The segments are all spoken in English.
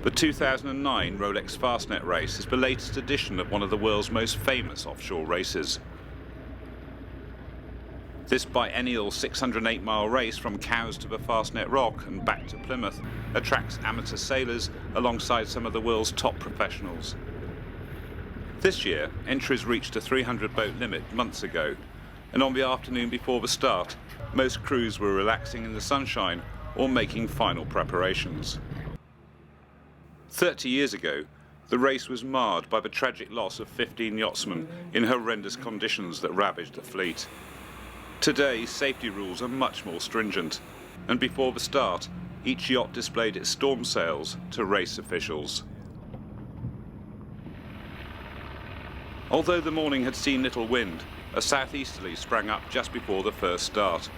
The 2009 Rolex Fastnet Race is the latest edition of one of the world's most famous offshore races. This biennial 608-mile race from Cowes to the Fastnet Rock and back to Plymouth attracts amateur sailors alongside some of the world's top professionals. This year, entries reached a 300-boat limit months ago, and on the afternoon before the start, most crews were relaxing in the sunshine or making final preparations. 30 years ago, the race was marred by the tragic loss of 15 yachtsmen in horrendous conditions that ravaged the fleet. Today, safety rules are much more stringent, and before the start, each yacht displayed its storm sails to race officials. Although the morning had seen little wind, a southeasterly sprang up just before the first start,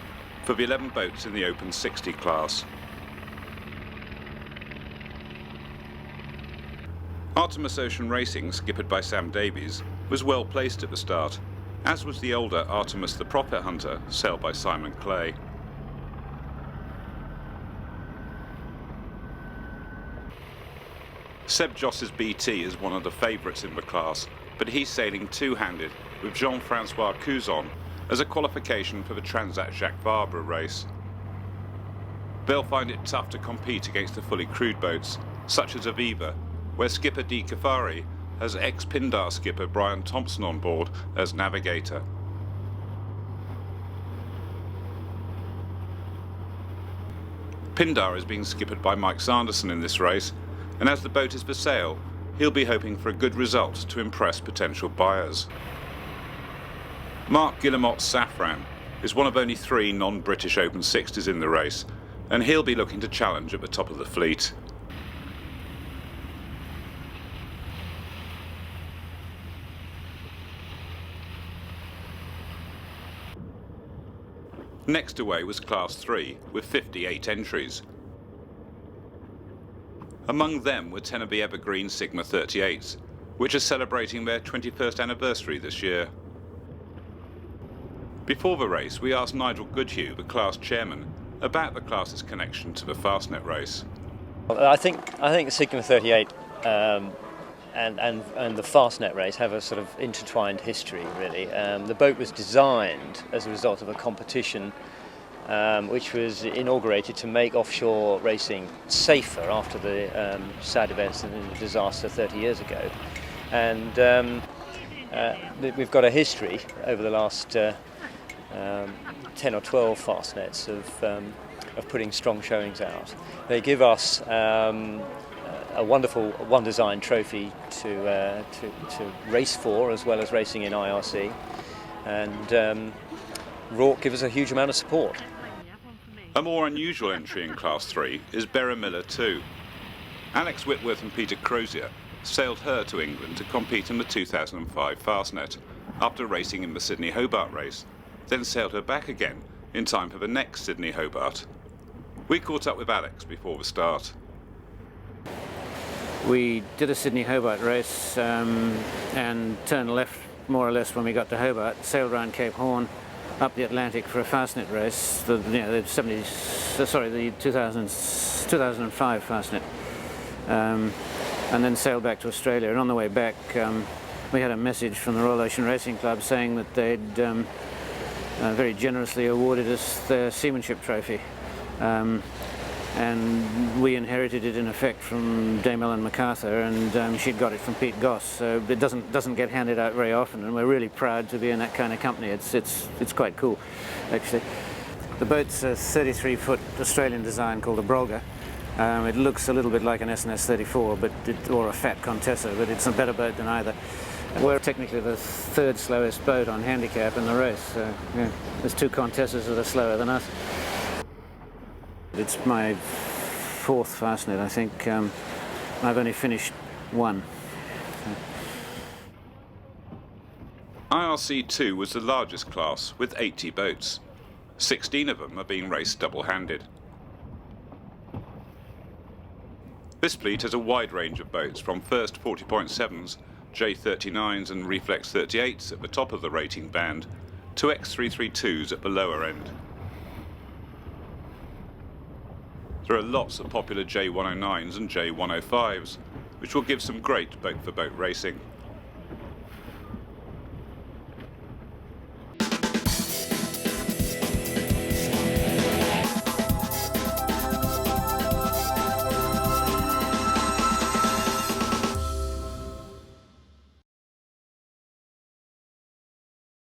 for the 11 boats in the Open 60 class. Artemis Ocean Racing, skippered by Sam Davies, was well placed at the start, as was the older Artemis the Profit Hunter, sailed by Simon Clay. Seb Joss's BT is one of the favourites in the class, but he's sailing two-handed with Jean-Francois Couzon as a qualification for the Transat Jacques Vabre race. They'll find it tough to compete against the fully crewed boats, such as Aviva, where skipper Dee Kafari has ex-Pindar skipper Brian Thompson on board as navigator. Pindar is being skippered by Mike Sanderson in this race, and as the boat is for sale, he'll be hoping for a good result to impress potential buyers. Mark Guillemot's Safran is one of only 3 non-British Open 60s in the race, and he'll be looking to challenge at the top of the fleet. Next away was Class 3, with 58 entries. Among them were 10 of the Evergreen Sigma 38s, which are celebrating their 21st anniversary this year. Before the race, we asked Nigel Goodhue, the class chairman, about the class's connection to the Fastnet race. I think the Sigma 38 and the Fastnet race have a sort of intertwined history, really. The boat was designed as a result of a competition which was inaugurated to make offshore racing safer after the sad events and the disaster 30 years ago. And we've got a history over the last 10 or 12 Fastnets of putting strong showings out. They give us a wonderful one design trophy to race for, as well as racing in IRC, and Rourke give us a huge amount of support. A more unusual entry in Class 3 is Berra Miller 2. Alex Whitworth and Peter Crozier sailed her to England to compete in the 2005 Fastnet after racing in the Sydney Hobart race, then sailed her back again in time for the next Sydney Hobart. We caught up with Alex before the start. We did a Sydney Hobart race and turned left more or less when we got to Hobart, sailed around Cape Horn, up the Atlantic for a Fastnet race, the 2005 Fastnet, and then sailed back to Australia. And on the way back, we had a message from the Royal Ocean Racing Club saying that they'd very generously awarded us the seamanship trophy. And we inherited it in effect from Dame Ellen MacArthur, and she'd got it from Pete Goss, so it doesn't get handed out very often, and we're really proud to be in that kind of company. It's quite cool, actually. The boat's a 33-foot Australian design called a Brolga. It looks a little bit like an SNS 34, or a Fat Contessa, but it's a better boat than either. We're technically the 3rd slowest boat on handicap in the race, so yeah, there's 2 Contessas that are slower than us. It's my 4th Fastnet, I think. I've only finished 1. IRC2 was the largest class with 80 boats. 16 of them are being raced double-handed. This fleet has a wide range of boats, from first 40.7s, J39s and Reflex 38s at the top of the rating band, to X332s at the lower end. There are lots of popular J109s and J105s, which will give some great boat-for-boat racing.